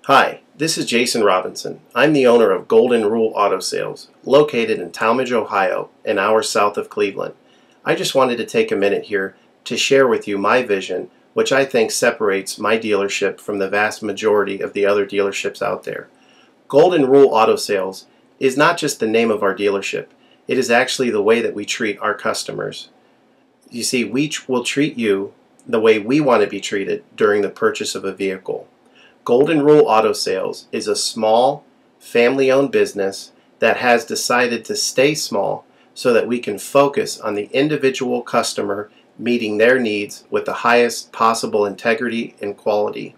Hi, this is Jason Robinson. I'm the owner of Golden Rule Auto Sales, located in Tallmadge, Ohio, an hour south of Cleveland. I just wanted to take a minute here to share with you my vision, which I think separates my dealership from the vast majority of the other dealerships out there. Golden Rule Auto Sales is not just the name of our dealership, it is actually the way that we treat our customers. You see, we will treat you the way we want to be treated during the purchase of a vehicle. Golden Rule Auto Sales is a small, family-owned business that has decided to stay small so that we can focus on the individual customer meeting their needs with the highest possible integrity and quality.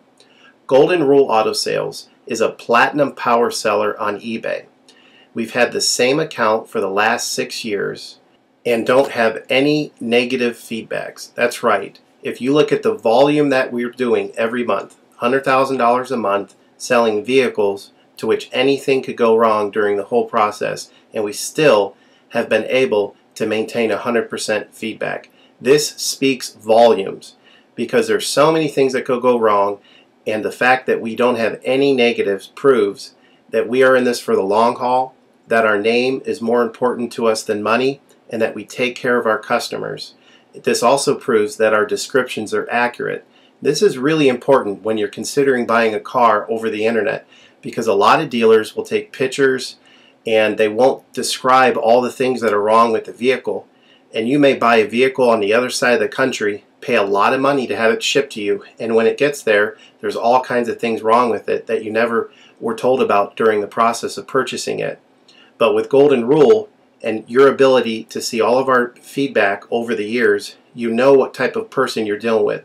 Golden Rule Auto Sales is a platinum power seller on eBay. We've had the same account for the last 6 years and don't have any negative feedbacks. That's right. If you look at the volume that we're doing every month, $100,000 a month selling vehicles to which anything could go wrong during the whole process, and we still have been able to maintain 100% feedback. This speaks volumes because there's so many things that could go wrong, and the fact that we don't have any negatives proves that we are in this for the long haul, that our name is more important to us than money, and that we take care of our customers. This also proves that our descriptions are accurate. This is really important when you're considering buying a car over the internet, because a lot of dealers will take pictures and they won't describe all the things that are wrong with the vehicle, and you may buy a vehicle on the other side of the country, pay a lot of money to have it shipped to you, and when it gets there, there's all kinds of things wrong with it that you never were told about during the process of purchasing it. But with Golden Rule and your ability to see all of our feedback over the years, you know what type of person you're dealing with.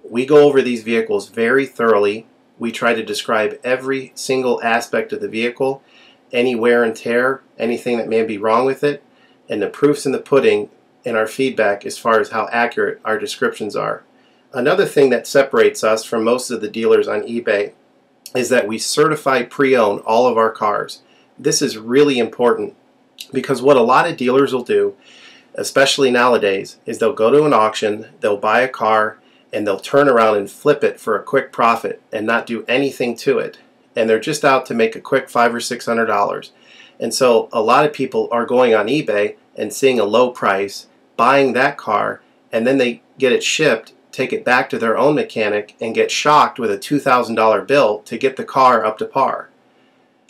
We go over these vehicles very thoroughly. We try to describe every single aspect of the vehicle, any wear and tear, anything that may be wrong with it, and the proof's in the pudding in our feedback as far as how accurate our descriptions are. Another thing that separates us from most of the dealers on eBay is that we certify pre-owned all of our cars. This is really important because what a lot of dealers will do, especially nowadays, is they'll go to an auction, they'll buy a car, and they'll turn around and flip it for a quick profit and not do anything to it. And they're just out to make a quick $500 or $600. And so a lot of people are going on eBay and seeing a low price, buying that car, and then they get it shipped, take it back to their own mechanic, and get shocked with a $2,000 bill to get the car up to par.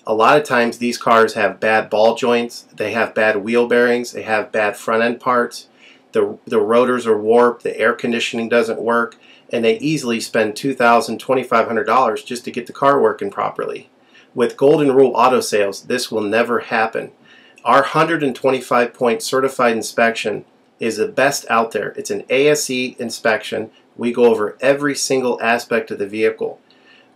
A lot of times these cars have bad ball joints, they have bad wheel bearings, they have bad front end parts. The rotors are warped, the air conditioning doesn't work, and they easily spend $2,000, $2,500 just to get the car working properly. With Golden Rule Auto Sales, this will never happen. Our 125-point certified inspection is the best out there. It's an ASE inspection. We go over every single aspect of the vehicle.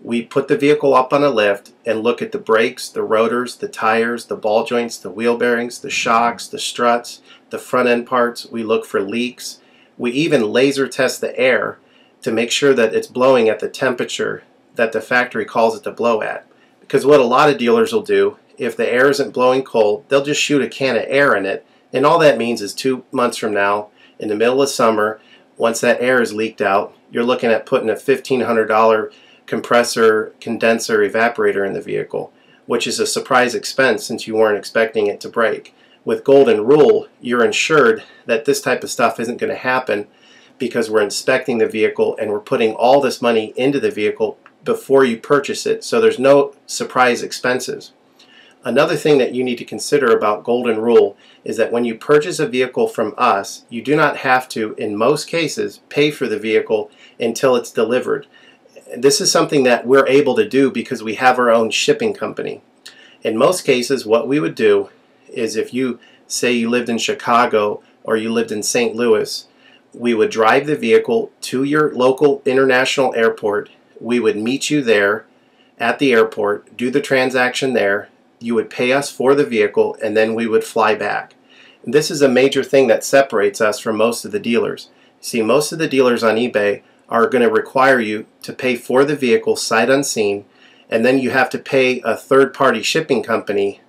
We put the vehicle up on a lift and look at the brakes, the rotors, the tires, the ball joints, the wheel bearings, the shocks, the struts, the front end parts. We look for leaks. We even laser test the air to make sure that it's blowing at the temperature that the factory calls it to blow at. Because what a lot of dealers will do, if the air isn't blowing cold, they'll just shoot a can of air in it, and all that means is 2 months from now, in the middle of summer, once that air is leaked out, you're looking at putting a $1,500 compressor, condenser, evaporator in the vehicle, which is a surprise expense since you weren't expecting it to break. With Golden Rule, you're ensured that this type of stuff isn't going to happen because we're inspecting the vehicle and we're putting all this money into the vehicle before you purchase it, so there's no surprise expenses. Another thing that you need to consider about Golden Rule is that when you purchase a vehicle from us, you do not have to, in most cases, pay for the vehicle until it's delivered. This is something that we're able to do because we have our own shipping company. In most cases, what we would do is if you say you lived in Chicago or you lived in St. Louis, we would drive the vehicle to your local international airport. We would meet you there at the airport, do the transaction there. You would pay us for the vehicle, and then we would fly back. And this is a major thing that separates us from most of the dealers. See, most of the dealers on eBay are going to require you to pay for the vehicle sight unseen, and then you have to pay a third-party shipping company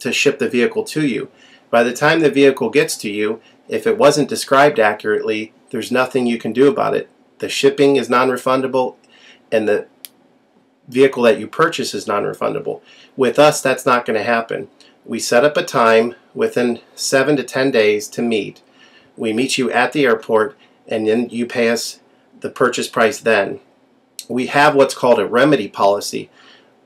to ship the vehicle to you. By the time the vehicle gets to you, if it wasn't described accurately, there's nothing you can do about it. The shipping is non-refundable, and the vehicle that you purchase is non-refundable. With us, that's not going to happen. We set up a time within 7 to 10 days to meet. We meet you at the airport, and then you pay us the purchase price then. We have what's called a remedy policy,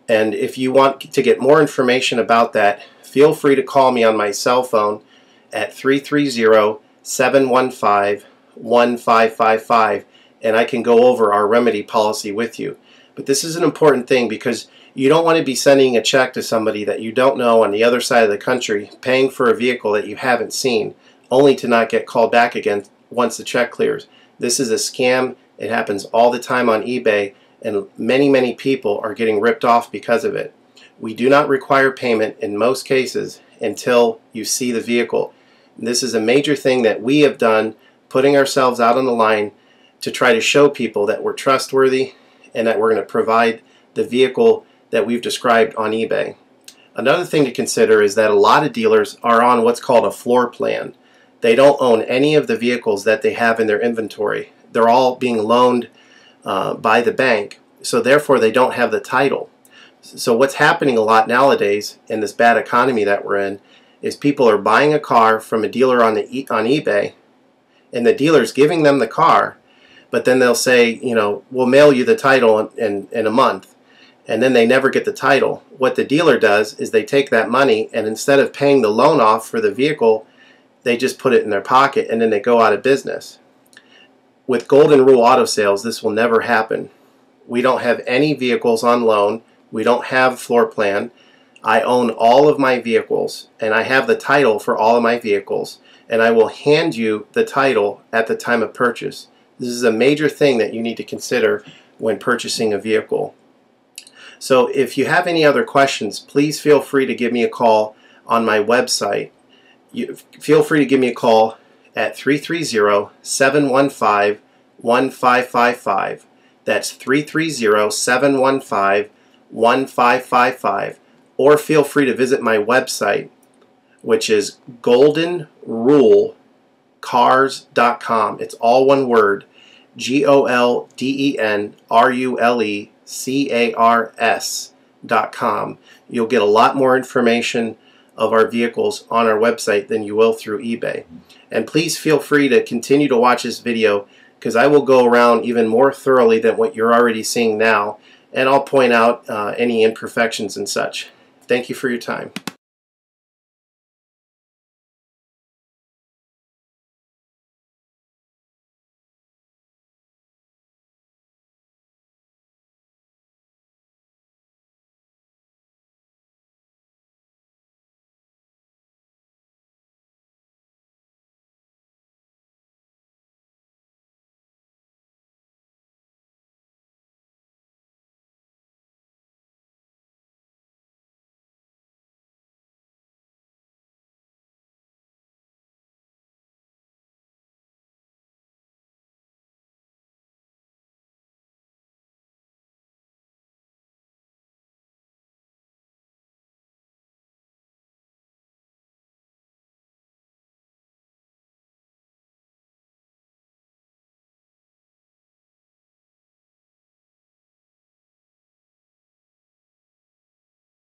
and if you want to get more information about that, feel free to call me on my cell phone at 330-715-1555, and I can go over our remedy policy with you. But this is an important thing because you don't want to be sending a check to somebody that you don't know on the other side of the country, paying for a vehicle that you haven't seen, only to not get called back again once the check clears. This is a scam. It happens all the time on eBay, and many people are getting ripped off because of it. We do not require payment in most cases until you see the vehicle. And this is a major thing that we have done, putting ourselves out on the line to try to show people that we're trustworthy and that we're going to provide the vehicle that we've described on eBay. Another thing to consider is that a lot of dealers are on what's called a floor plan. They don't own any of the vehicles that they have in their inventory. They're all being loaned by the bank, so therefore they don't have the title. So what's happening a lot nowadays in this bad economy that we're in is people are buying a car from a dealer on eBay, and the dealer's giving them the car, but then they'll say, you know, we'll mail you the title in a month, and then they never get the title. What the dealer does is they take that money, and instead of paying the loan off for the vehicle, they just put it in their pocket, and then they go out of business. With Golden Rule Auto Sales, this will never happen. We don't have any vehicles on loan. We don't have floor plan. I own all of my vehicles, and I have the title for all of my vehicles, and I will hand you the title at the time of purchase. This is a major thing that you need to consider when purchasing a vehicle. So if you have any other questions, please feel free to give me a call on my website. Feel free to give me a call at 330-715-1555. That's 330-715-1555. Or feel free to visit my website, which is goldenrulecars.com. It's all one word, goldenrulecars.com. You'll get a lot more information of our vehicles on our website than you will through eBay. And please feel free to continue to watch this video, because I will go around even more thoroughly than what you're already seeing now, and I'll point out any imperfections and such. Thank you for your time.